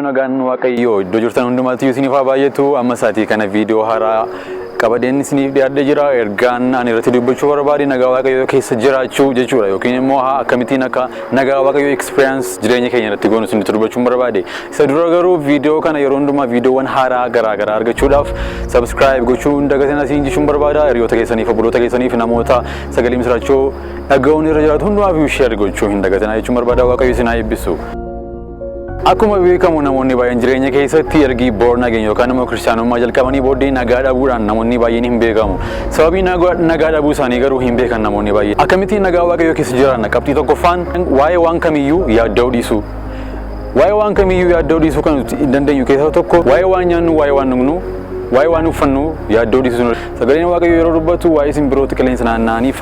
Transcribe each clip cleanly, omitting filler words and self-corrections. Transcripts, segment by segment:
Nagaan Waaqayyoo iddoo jirtan hundumaatti isiniif haa baay'atu. Amma sa'aatii kana viidiyoo haaraa qabadeen isiniif dhiyaadhee jira. Ergaan ani irratti dubbachuu barbaade nagaa Waaqayyoo keessa jiraachuu jechuudha. Yookiin immoo akkamittiin akka nagaa Waaqayyoo experience jireenya keenya irratti goonu isinitti dubbachuun barbaade. Isa dura garuu viidiyoo kana yeroo hundumaa viidiyoowwan haaraa garaa argachuudhaaf subscribe gochuu hin dagatinaa isin jechuun barbaada. Hiriyoota keessaniif, obboloota keessaniif, namoota sagalee misraachoo dhaga'uun irra jiraatu hundumaaf share gochuu hin dagatinaa jechuun barbaada. Waaqayyo isin haa eebbisu. Akkuma beekamu namoonni baay'een jireenya keessatti ergi born again yookaan immoo kiristaanummaa jalqabanii booddee nagaa dhabuudhaan namoonni baay'een hin beekamu. Sababii nagaa dhabuu isaanii garuu hin beekan namoonni baay'een. Akkamittiin nagaa Waaqayyoo keessa jiraanna? Qabxii tokkoffaan waa'ee waan kamiyyuu yaadda'uu dhiisuu. Waa'ee waan kamiyyuu yaadda'uu dhiisuu kan nuti dandeenyu keessaa tokko waa'ee waan nyaannu, waa'ee waan dhugnu, waa'ee waan uffannu yaadda'uu dhiisuu. Sagaleen Waaqayyoo yeroo dubbatu waa'ee simbirroota qilleensa naanna'anii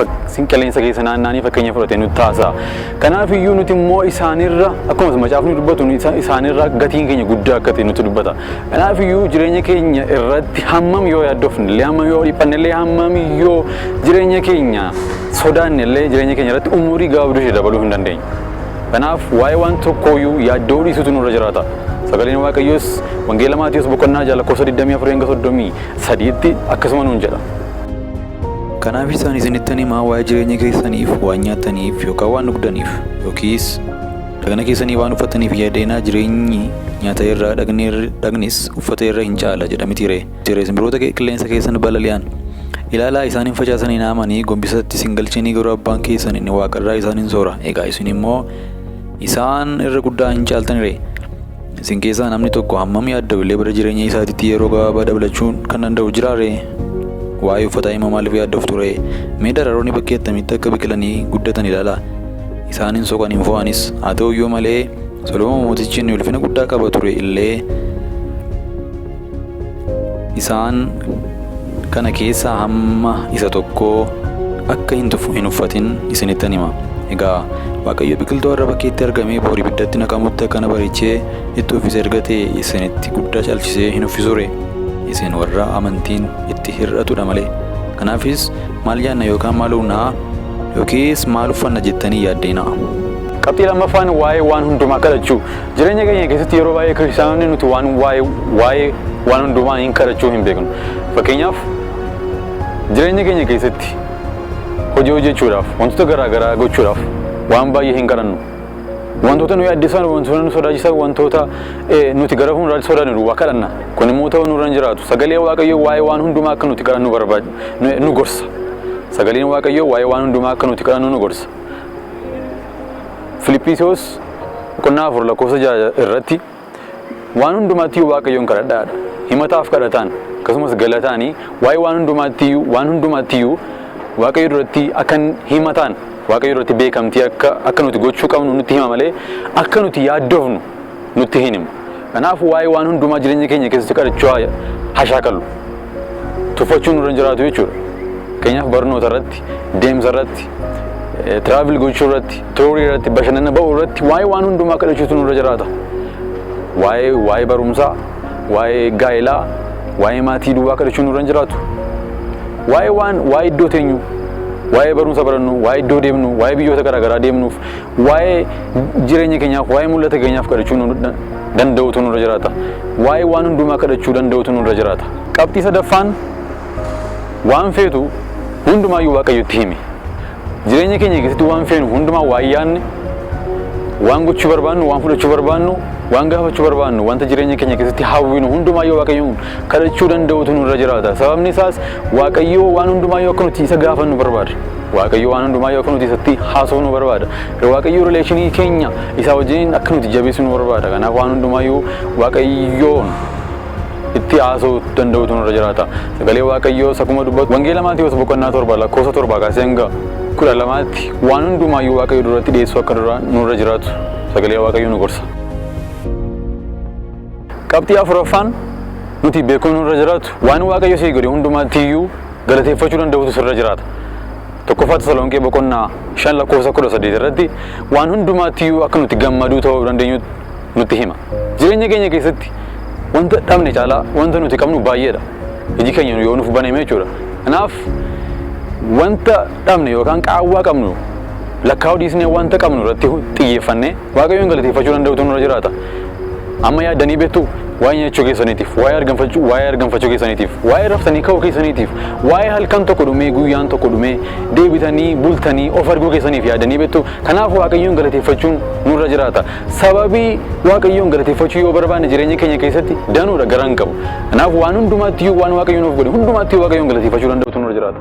qilleensa keessa naanna'anii fakkeenya fudhatee nutti taasisaa. Kanaaf iyyuu nuti immoo isaanirra akkuma macaafni dubbatu isaanirra gatiin keenya guddaa akka ta'e nutti dubbata. Kanaaf iyyuu jireenya keenya irratti hammam yoo yaaddofne, hammam yoo dhiphanne, hammam yoo jireenya keenya sodaanne jireenya keenya irratti umurii gabaabduu ishee dabaluu hin dandeenye. Kanaaf waa'ee waan tokkooyyuu yaadda'uu dhiisuutu nurra jiraata. Sagaleen Waaqayyoos Wangeela Maatiyos boqonnaa 24:23 akkasuma nuun jedha. Kanaaf isaan isinitti himaa waa'ee jireenya keessaniif waan nyaataniif yookaan waan dhugdaniif yookiis dhagna keessanii waan uffataniif yaadeenaa jireenyi nyaata irraa dhagnis uffata irra hin caala jedhamitiire. Simbirroota qilleensa keessan balali'an ilaalaa isaan hin facaasanii naamanii gombisatti isin galchanii garuu abbaan keessan inni waaqarraa isaan hin soora. Egaa isin immoo isaan irra guddaa hin caaltanire. Isin keessaa namni tokko hammam yaadda'u illee bara jireenya isaatiitti yeroo gabaabaa dabalachuun kan danda'u jiraare. Waa'ee uffataa immoo maaliif yaadda'uuf ture? Mee dararoonni bakkee attamitti akka biqilanii guddatan ilaalaa. Isaan hin soqan hin fo'anis. Haa ta'uyyuu malee Solomoon mootichi inni ulfina guddaa qaba ture illee isaan kana keessaa hamma isa tokko akka hin uffatin isinittan hima. Egaa Waaqayyo biqiltuu irra bakkeetti argamee boori ibiddatti naqamutti akkana bareechee itti uffise ergatee isinitti guddaa caalchisee hin uffisure. Isin warra amantiin itti hir'atudha malee. Kanaafis maal nyaanna yookaan maal dhugnaa yookiis maal uffanna jettanii yaaddeena. Qabxii lammaffaan waa'ee waan hundumaa kadhachuu. Jireenya keenya keessatti yeroo baay'ee kiristaanonni nuti waa'ee waan hundumaa hin kadhachuu hin beeknu. Fakkeenyaaf jireenya keenya keessatti hojii hojjechuudhaaf, wantoota garaa gochuudhaaf waan baay'ee hin kadhannu. Wantoota nu yaaddisan, wantoota nu sodaachisan, wantoota nuti gara fuulduraatti sodaannu waa kadhanna. Kun immoo ta'uu nurra hin jiraatu. Sagalee Waaqayyoo waa'ee waan hundumaa akka nuti kadhannu nu gorsa. Sagaleen Waaqayyoo waa'ee waan hundumaa akka nuti kadhannu nu gorsa. Filiphisiyoos boqonnaa 4:6 irratti waan hundumaatti Waaqayyoon kadhadhaadha. Himataaf kadhataan akkasumas galataanii waa'ee waan hundumaatti Waaqayyo duratti akkan himatan Waaqayyo duratti beekamtii akka nuti gochuu qabnu nutti hima malee akka nuti yaaddofnu nutti hin himu. Kanaaf waa'ee waan hundumaa jireenya keenya keessatti kadhachuu hashaakalu tuffachuun nurra jiraatu jechuudha. Keenyaaf barnoota irratti, deemsa irratti, travel gochuu irratti, toorii irratti, bashannana ba'uu irratti waa'ee waan hundumaa kadhachuutu nurra jiraata. Waa'ee barumsaa, waa'ee gaa'elaa, waa'ee maatii duwwaa kadhachuun nurra jiraatu. Waa'ee iddoo teenyu, waa'ee barumsa barannu, waa'ee iddoo deemnu, waa'ee biyyoota garaa deemnuuf, waa'ee jireenya keenyaaf, waa'ee mul'ata keenyaaf kadhachuu danda'utu nurra jiraata. Waa'ee waan hundumaa kadhachuu danda'utu nurra jiraata. Qabxii sadaffaan waan feetu hundumaayyuu Waaqayyotti himi. Jireenya keenya keessatti waan feenu hundumaa waan yaadne, waan gochuu barbaannu, waan fudhachuu barbaannu, waan gaafachuu barbaannu, wanta jireenya keenya keessatti hawwinu hundumaayyuu Waaqayyoon kadhachuu danda'utu nurra jiraata. Sababni isaas Waaqayyoo waan hundumaayyuu akka nuti isa gaafannu barbaada. Waaqayyoo waan hundumaayyuu akka nuti isatti haasofnu barbaada. Waaqayyoo rileeshinii keenya isaa wajjin akka nuti jabeessinu barbaada. Kanaaf waan hundumaayyuu Waaqayyoon itti haasofuu danda'utu nurra jiraata. Sagalee Waaqayyoo akkuma dubbatu Wangeela Maatiyos boqonnaa 7:7 kaasee hanga 12tti waan hundumaayyuu Waaqayyoo duratti dhiyeessuu akka nurra jiraatu sagalee Waaqayyoo nu gorsa. Qabxii afuraffaan nuti beekuun nurra jiraatu waan Waaqayyo sii godhe hundumaattiyyuu galateeffachuu danda'utu sirra jiraata. Tokkoffaa Tasaloniqee boqonnaa 5:13 irratti waan hundumaattiyyuu akka nuti gammaduu ta'uu dandeenyu nutti hima. Jireenya keenya keessatti wanta dhabne caalaa wanta nuti qabnu baay'eedha. Iji keenya yoo nuuf baname jechuudha. Kanaaf wanta dhabne yookaan qaawwaa qabnu lakkaa'uu dhiisnee wanta qabnu irratti xiyyeeffannee Waaqayyoon galateeffachuu danda'utu nurra jiraata. amma yaaddanii beektu waa'ee nyaachuu keessaniitiif, waa'ee arganfachuu keessaniitiif, waa'ee raftanii ka'uu keessaniitiif, waa'ee halkan tokko dhumee guyyaan tokko dhumee deebitanii bultanii of arguu keessaniif yaaddanii beektu. Kanaaf Waaqayyoon galateeffachuun nurra jiraata. Sababii Waaqayyoon galateeffachuu yoo barbaanne jireenya keenya keessatti danuudha garaan qabu. Kanaaf waan hundumaatti waan Waaqayyoon of godhe hundumaatti Waaqayyoon galateeffachuu danda'utu nurra jiraata.